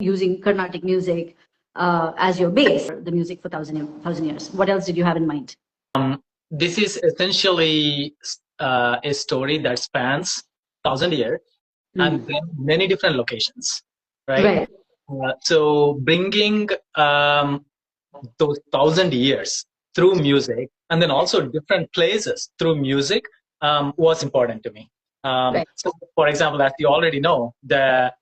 using Carnatic music as your base, the music for thousand years. What else did you have in mind? This is essentially a story that spans 1,000 years and then many different locations, right? So bringing those 1,000 years through music and then also different places through music was important to me. So, for example, as you already know, the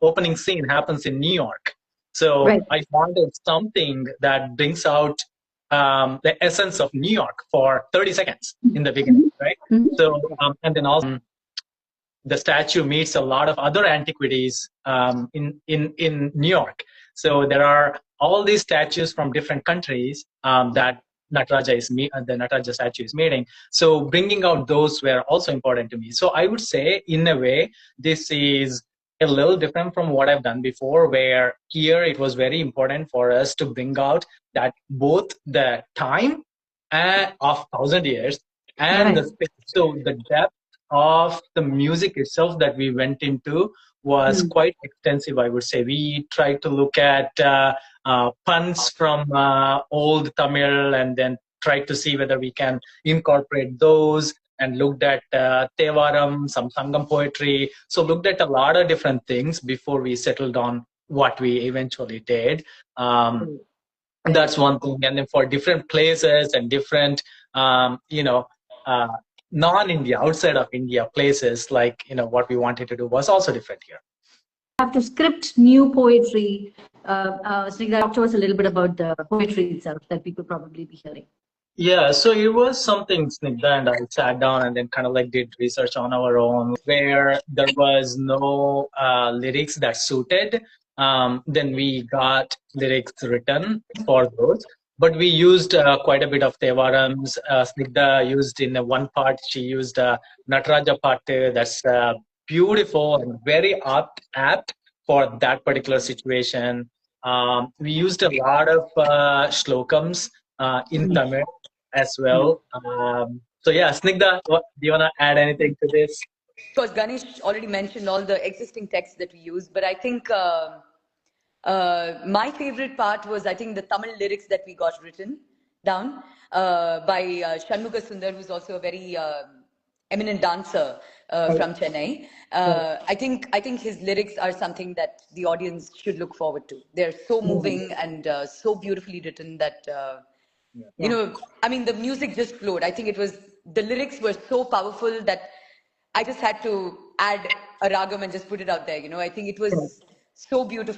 opening scene happens in New York. So I wanted something that brings out the essence of New York for 30 seconds in the beginning, right? So, and then also the statue meets a lot of other antiquities in New York. So there are all these statues from different countries that the Nataraja statue is meeting. So bringing out those were also important to me. So I would say, in a way, this is a little different from what I've done before, where here it was very important for us to bring out that both the time of 1,000 years and the space. So the depth of the music itself that we went into was quite extensive, I would say. We tried to look at puns from old Tamil and then tried to see whether we can incorporate those, and looked at Tevaram, some Sangam poetry. So looked at a lot of different things before we settled on what we eventually did. That's one thing. And then for different places and different, non-India, outside of India places, like, what we wanted to do was also different here. Have to script new poetry. Snigdha, talk to us a little bit about the poetry itself that we could probably be hearing. Yeah, so it was something Snigdha and I sat down and then kind of like did research on our own, where there was no lyrics that suited. Then we got lyrics written for those. But we used quite a bit of Tevarams. Snigdha used in one part, she used Nataraja Pattu. That's beautiful and very apt for that particular situation. We used a lot of shlokams in Tamil as well. So yeah, Snigdha, do you want to add anything to this? Because Ganesh already mentioned all the existing texts that we use, but I think my favorite part was, I think, the Tamil lyrics that we got written down by Shanmuga Sundar, who's also a very eminent dancer from Chennai. I think his lyrics are something that the audience should look forward to. They're so moving and so beautifully written that, I mean, the music just flowed. I think the lyrics were so powerful that I just had to add a ragam and just put it out there. I think it was so beautiful.